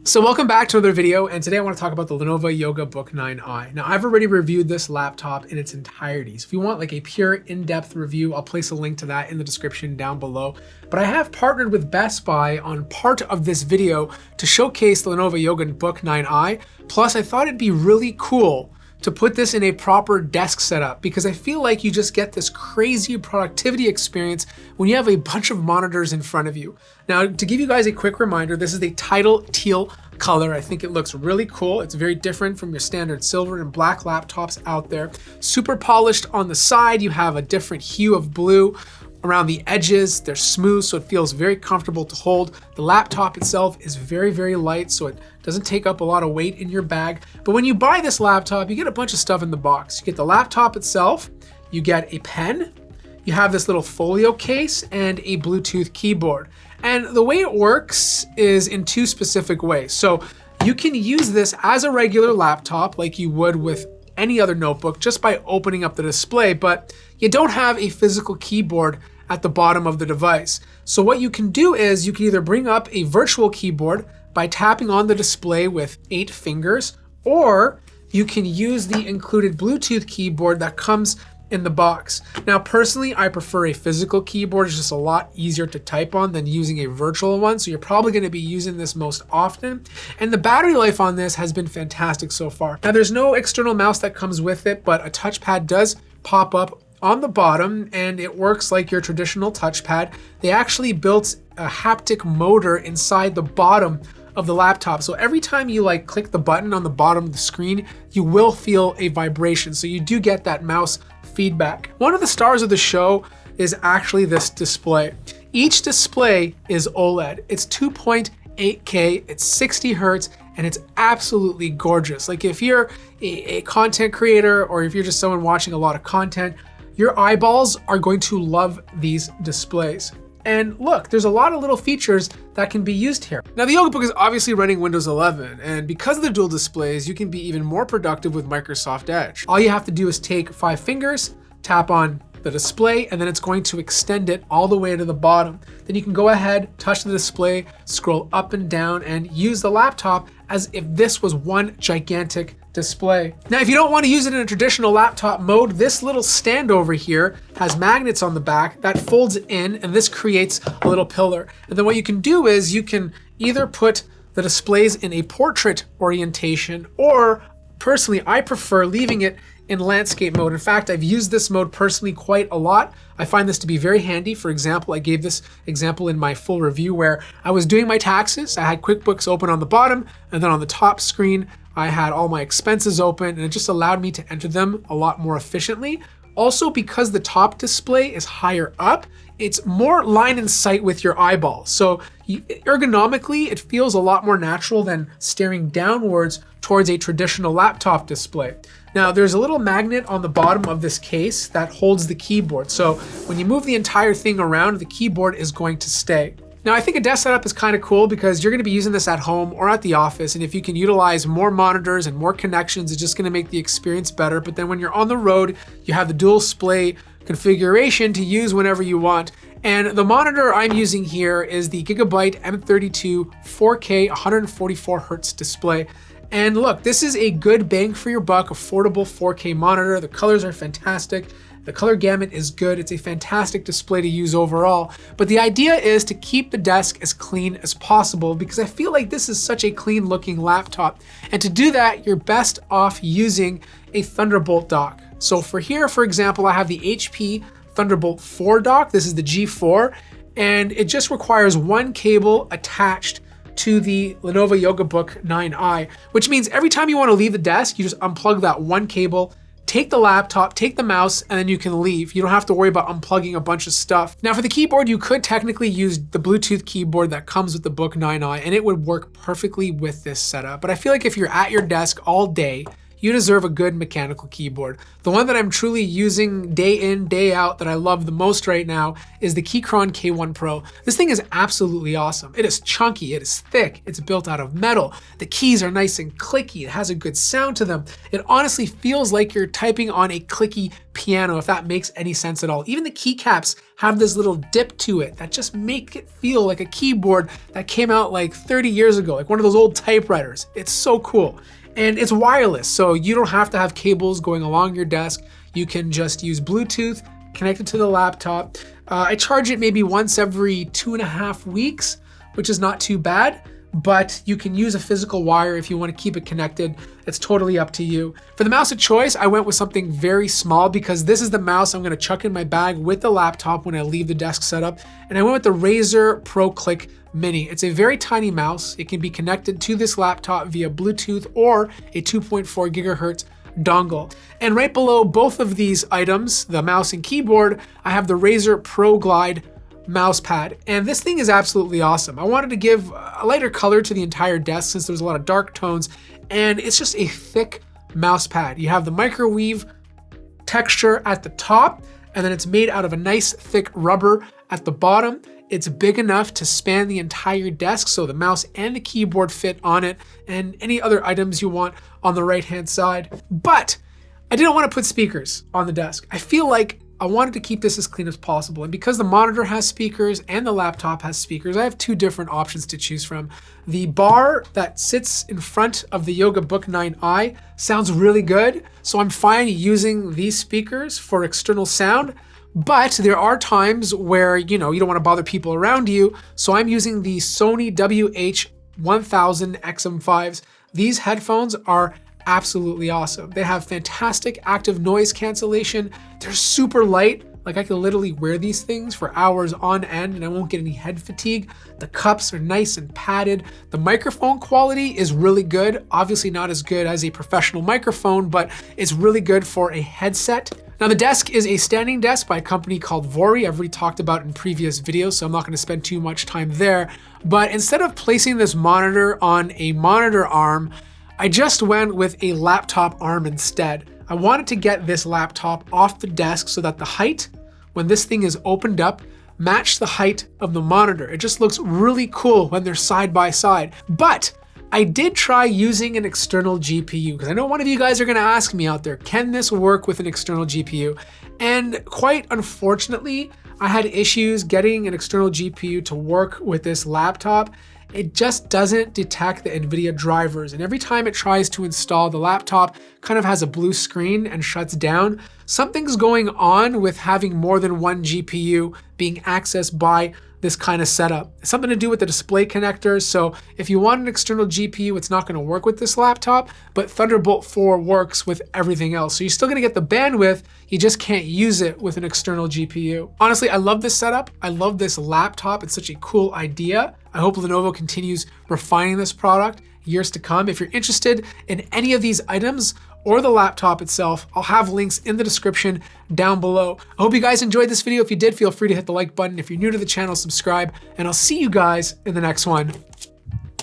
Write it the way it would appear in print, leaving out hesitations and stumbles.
So welcome back to another video, and today I want to talk about the Lenovo Yoga Book 9i. Now I've already reviewed this laptop in its entirety, so if you want like a pure in-depth review, I'll place a link to that in the description down below. But I have partnered with Best Buy on part of this video to showcase the Lenovo Yoga Book 9i, plus I thought it'd be really cool to put this in a proper desk setup because I feel like you just get this crazy productivity experience when you have a bunch of monitors in front of you. Now, to give you guys a quick reminder, this is the Title Teal color. I think it looks really cool. It's very different from your standard silver and black laptops out there. Super polished on the side. You have a different hue of blue. Around the edges, they're smooth, so it feels very comfortable to hold. The laptop itself is very, very light, so it doesn't take up a lot of weight in your bag. But when you buy this laptop, you get a bunch of stuff in the box. You get the laptop itself, you get a pen, you have this little folio case, and a Bluetooth keyboard. And the way it works is in two specific ways. So you can use this as a regular laptop like you would with any other notebook just by opening up the display, but you don't have a physical keyboard at the bottom of the device. So what you can do is you can either bring up a virtual keyboard by tapping on the display with 8 fingers, or you can use the included Bluetooth keyboard that comes in the box. Now, personally, I prefer a physical keyboard. It's just a lot easier to type on than using a virtual one. So you're probably going to be using this most often. And the battery life on this has been fantastic so far. Now, there's no external mouse that comes with it, but a touchpad does pop up on the bottom and it works like your traditional touchpad. They actually built a haptic motor inside the bottom of the laptop. So every time you click the button on the bottom of the screen, you will feel a vibration. So you do get that mouse feedback. One of the stars of the show is actually this display. Each display is OLED. It's 2.8K, it's 60 Hertz, and it's absolutely gorgeous. Like if you're a content creator or if you're just someone watching a lot of content, your eyeballs are going to love these displays. And look, there's a lot of little features that can be used here. Now, the Yoga Book is obviously running Windows 11, and because of the dual displays, you can be even more productive with Microsoft Edge. All you have to do is take 5 fingers, tap on the display, and then it's going to extend it all the way to the bottom. Then you can go ahead, touch the display, scroll up and down, and use the laptop as if this was one gigantic display. Now, if you don't want to use it in a traditional laptop mode, this little stand over here has magnets on the back that folds in, and this creates a little pillar. And then what you can do is you can either put the displays in a portrait orientation, or personally, I prefer leaving it in landscape mode. In fact, I've used this mode personally quite a lot. I find this to be very handy. For example, I gave this example in my full review where I was doing my taxes. I had QuickBooks open on the bottom, and then on the top screen, I had all my expenses open, and it just allowed me to enter them a lot more efficiently. Also, because the top display is higher up, it's more line in sight with your eyeballs. So ergonomically, it feels a lot more natural than staring downwards towards a traditional laptop display. Now, there's a little magnet on the bottom of this case that holds the keyboard. So when you move the entire thing around, the keyboard is going to stay. Now, I think a desk setup is kind of cool because you're going to be using this at home or at the office, and if you can utilize more monitors and more connections, it's just going to make the experience better. But then when you're on the road, you have the dual display configuration to use whenever you want. And the monitor I'm using here is the Gigabyte M32 4K 144 Hertz display. And look, this is a good bang for your buck, affordable 4K monitor. The colors are fantastic. The color gamut is good. It's a fantastic display to use overall. But the idea is to keep the desk as clean as possible because I feel like this is such a clean looking laptop. And to do that, you're best off using a Thunderbolt dock. So for here, for example, I have the HP Thunderbolt 4 dock. This is the G4, and it just requires one cable attached to the Lenovo Yoga Book 9i, which means every time you want to leave the desk, you just unplug that one cable, take the laptop, take the mouse, and then you can leave. You don't have to worry about unplugging a bunch of stuff. Now for the keyboard, you could technically use the Bluetooth keyboard that comes with the Book 9i, and it would work perfectly with this setup. But I feel like if you're at your desk all day, you deserve a good mechanical keyboard. The one that I'm truly using day in, day out that I love the most right now is the Keychron K1 Pro. This thing is absolutely awesome. It is chunky, it is thick, it's built out of metal. The keys are nice and clicky, it has a good sound to them. It honestly feels like you're typing on a clicky piano, if that makes any sense at all. Even the keycaps have this little dip to it that just make it feel like a keyboard that came out like 30 years ago, like one of those old typewriters. It's so cool. And it's wireless, so you don't have to have cables going along your desk. You can just use Bluetooth, connect it to the laptop. I charge it maybe once every 2.5 weeks, which is not too bad, but you can use a physical wire if you want to keep it connected. It's totally up to you. For the mouse of choice, I went with something very small because this is the mouse I'm going to chuck in my bag with the laptop when I leave the desk setup. And I went with the RAZER Pro Click Mini. It's a very tiny mouse. It can be connected to this laptop via Bluetooth or a 2.4 gigahertz dongle. And right below both of these items, the mouse and keyboard, I have the RAZER Pro Glide MOUSEPAD, and this thing is absolutely awesome. I wanted to give a lighter color to the entire desk since there's a lot of dark tones, and it's just a thick mouse pad. You have the microweave texture at the top, and then it's made out of a nice thick rubber at the bottom. It's big enough to span the entire desk, so the mouse and the keyboard fit on it, and any other items you want on the right-hand side. But I didn't want to put speakers on the desk. I feel like I wanted to keep this as clean as possible. And because the monitor has speakers and the laptop has speakers, I have two different options to choose from. The bar that sits in front of the Yoga Book 9i sounds really good, so I'm fine using these speakers for external sound. But there are times where, you don't want to bother people around you, so I'm using the Sony WH-1000 XM5s. These headphones are absolutely awesome. They have fantastic active noise cancellation. They're super light. Like I can literally wear these things for hours on end and I won't get any head fatigue. The cups are nice and padded. The microphone quality is really good. Obviously not as good as a professional microphone, but it's really good for a headset. Now the desk is a standing desk by a company called Vori. I've already talked about in previous videos, so I'm not going to spend too much time there. But instead of placing this monitor on a monitor arm, I just went with a laptop arm instead. I wanted to get this laptop off the desk so that the height, when this thing is opened up, matched the height of the monitor. It just looks really cool when they're side by side. But I did try using an external GPU because I know one of you guys are going to ask me out there, can this work with an external GPU? And quite unfortunately, I had issues getting an external GPU to work with this laptop. It just doesn't detect the NVIDIA drivers. And every time it tries to install, the laptop kind of has a blue screen and shuts down. Something's going on with having more than one GPU being accessed by this kind of setup. It's something to do with the display connectors. So if you want an external GPU, it's not going to work with this laptop, but Thunderbolt 4 works with everything else. So you're still going to get the bandwidth, you just can't use it with an external GPU. Honestly, I love this setup. I love this laptop. It's such a cool idea. I hope Lenovo continues refining this product years to come. If you're interested in any of these items or the laptop itself, I'll have links in the description down below. I hope you guys enjoyed this video. If you did, feel free to hit the like button. If you're new to the channel, subscribe, and I'll see you guys in the next one.